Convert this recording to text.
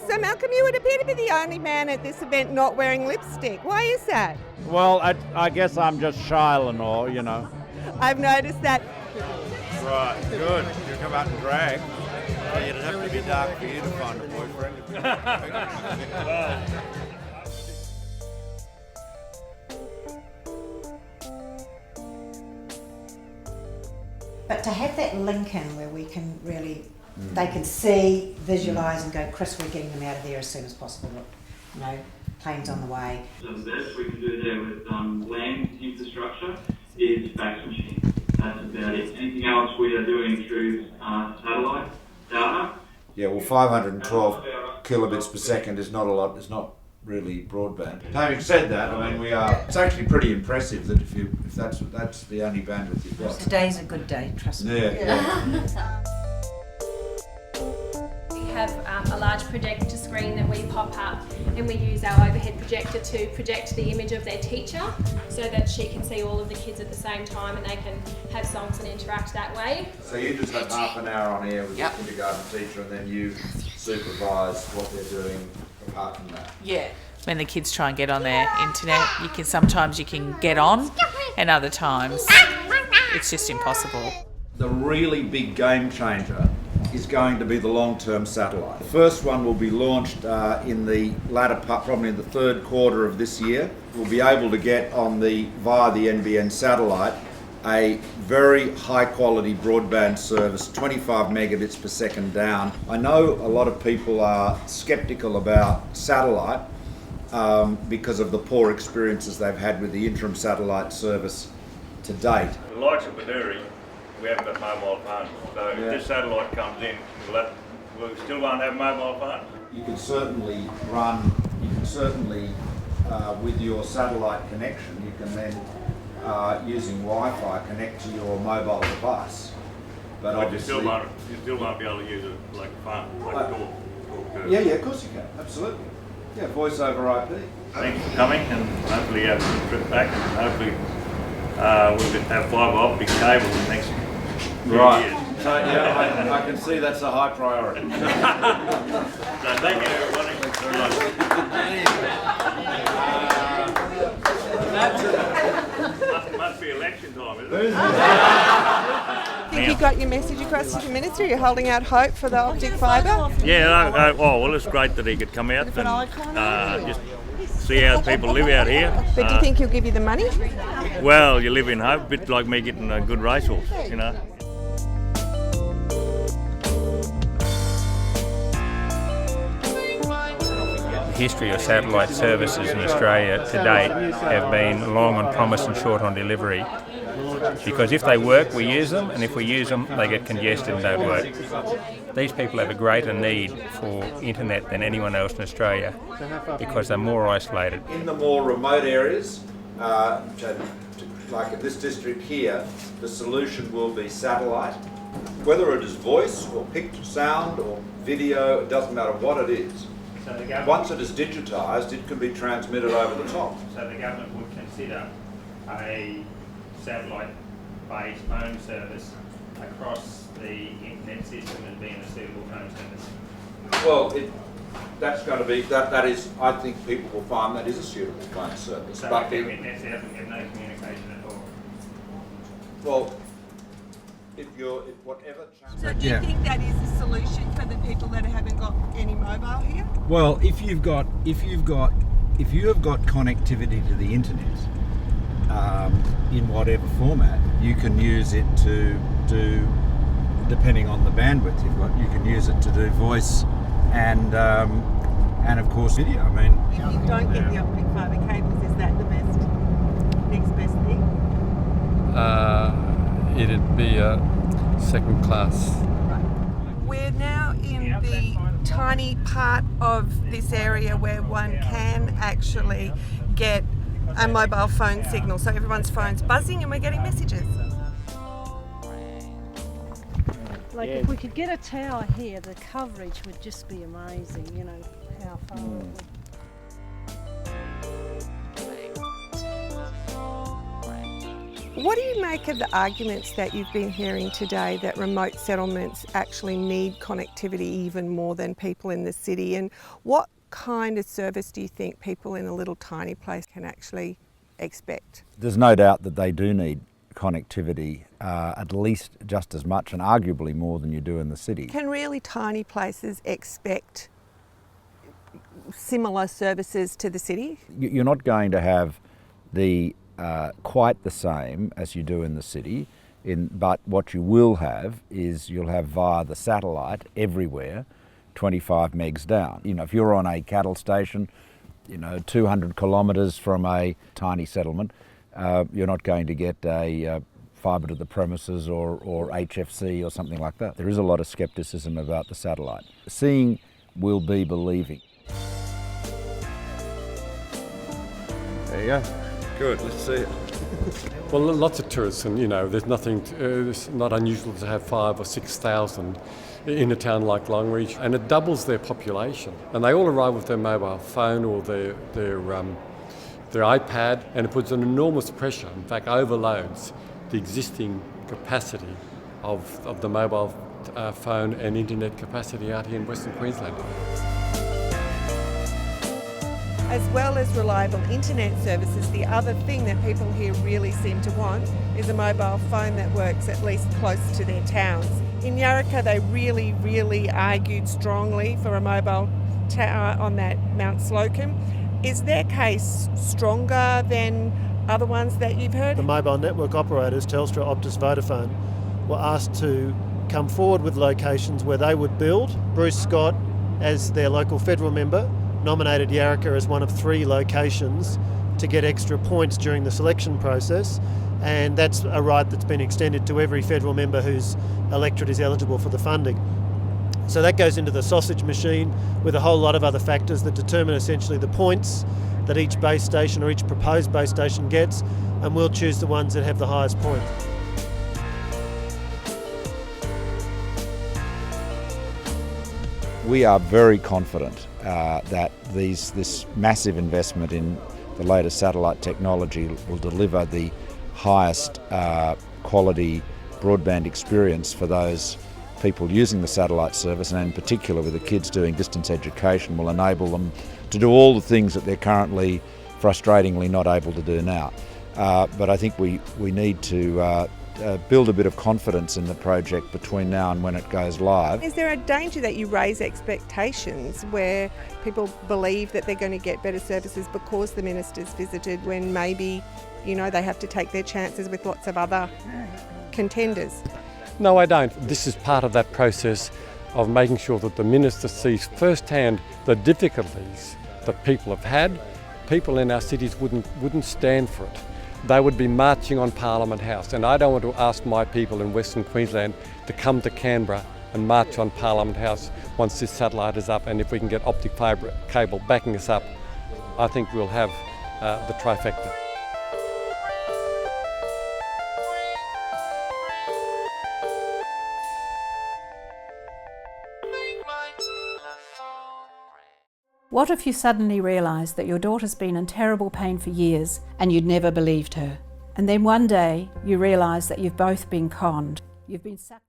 So Malcolm, you would appear to be the only man at this event not wearing lipstick. Why is that? Well, I guess I'm just shy, Lenore, you know. I've noticed that. Right, good. You come out and drag. Well, it'd have to be dark for you to find a boyfriend. But to have that link in where we can really, they can see, visualise and go, Chris, we're getting them out of there as soon as possible. You know, planes on the way. The best we can do there with land infrastructure is fax machine. That's about it. Anything else we are doing through satellite data. Yeah, well, 512 kilobits per second is not a lot. It's not really broadband. Having said that, I mean, it's actually pretty impressive that if that's the only bandwidth you've got. Today's a good day, trust me. Yeah. We have a large projector screen that we pop up, and we use our overhead projector to project the image of their teacher so that she can see all of the kids at the same time and they can have songs and interact that way. So you just have half an hour on air with the kindergarten teacher and then you supervise what they're doing apart from that? Yeah. When the kids try and get on their internet, sometimes you can get on, and other times it's just impossible. The really big game changer is going to be the long-term satellite. The first one will be launched in the latter part, probably in the third quarter of this year. We'll be able to get via the NBN satellite a very high-quality broadband service, 25 megabits per second down. I know a lot of people are sceptical about satellite because of the poor experiences they've had with the interim satellite service to date. The likes of Baduri, we haven't got mobile phones, so if this satellite comes in, we still won't have mobile phones. You can certainly with your satellite connection, you can then using Wi-Fi connect to your mobile device. But obviously, you still won't be able to use it like a phone, like a door. Yeah, of course you can, absolutely. Yeah, voice over IP. Thanks for coming, and hopefully you have a trip back, and hopefully we'll have fibre optic cable in the next few years. So yeah, I can see that's a high priority. So thank you everybody. Thanks very much. Must be election time, isn't it? Think you got your message across to the Minister? You're holding out hope for the optic fibre? Yeah, well, it's great that he could come out and just see how people live out here. But do you think he'll give you the money? Well, you live in hope, a bit like me getting a good racehorse, you know. The history of satellite services in Australia to date have been long on promise and short on delivery. Because if they work, we use them, and if we use them, they get congested and don't work. These people have a greater need for internet than anyone else in Australia because they're more isolated. In the more remote areas, like in this district here, the solution will be satellite. Whether it is voice or picture, sound or video, it doesn't matter what it is. Once it is digitised, it can be transmitted over the top. So the government would consider a satellite-based phone service across the internet system as being a suitable phone service? Well, that's going to be, that is, I think people will find that is a suitable phone service. So but if that's out, we have no communication at all? Well, whatever channel. So do you think that is the solution for the people that haven't got any mobile here? Well, if you have got connectivity to the internet, in whatever format, you can use it to do, depending on the bandwidth you've got, you can use it to do voice and of course video. I mean, If you don't get the optic fibre cables, is that the next best thing? It'd be a second class. We're now in the tiny part of this area where one can actually get a mobile phone signal, so everyone's phone's buzzing and we're getting messages. Like if we could get a tower here, the coverage would just be amazing, you know, how far it would. What do you make of the arguments that you've been hearing today that remote settlements actually need connectivity even more than people in the city? And what kind of service do you think people in a little tiny place can actually expect? There's no doubt that they do need connectivity at least just as much and arguably more than you do in the city. Can really tiny places expect similar services to the city? You're not going to have the quite the same as you do in the city, but what you will have is you'll have via the satellite everywhere 25 megs down. You know, if you're on a cattle station, 200 kilometres from a tiny settlement, you're not going to get a fibre to the premises or HFC or something like that. There is a lot of scepticism about the satellite. Seeing will be believing. There you go. Good, let's see it. Well, lots of tourists, and there's nothing. It's not unusual to have 5,000 or 6,000 in a town like Longreach, and it doubles their population. And they all arrive with their mobile phone or their iPad, and it puts an enormous pressure. In fact, overloads the existing capacity of the mobile phone and internet capacity out here in Western Queensland. As well as reliable internet services, the other thing that people here really seem to want is a mobile phone that works at least close to their towns. In Yarraka, they really argued strongly for a mobile tower on that Mount Slocum. Is their case stronger than other ones that you've heard? The mobile network operators, Telstra, Optus, Vodafone, were asked to come forward with locations where they would build. Bruce Scott, as their local federal member, nominated Yarraka as one of 3 locations to get extra points during the selection process, and that's a right that's been extended to every federal member whose electorate is eligible for the funding. So that goes into the sausage machine with a whole lot of other factors that determine essentially the points that each base station or each proposed base station gets, and we'll choose the ones that have the highest points. We are very confident that this massive investment in the latest satellite technology will deliver the highest quality broadband experience for those people using the satellite service, and in particular with the kids doing distance education, will enable them to do all the things that they're currently frustratingly not able to do now. But I think we need to build a bit of confidence in the project between now and when it goes live. Is there a danger that you raise expectations where people believe that they're going to get better services because the minister's visited, when maybe, they have to take their chances with lots of other contenders? No, I don't. This is part of that process of making sure that the minister sees firsthand the difficulties that people have had. People in our cities wouldn't stand for it. They would be marching on Parliament House, and I don't want to ask my people in Western Queensland to come to Canberra and march on Parliament House once this satellite is up, and if we can get optic fibre cable backing us up, I think we'll have the trifecta. What if you suddenly realised that your daughter's been in terrible pain for years and you'd never believed her? And then one day you realise that you've both been conned. You've been sucked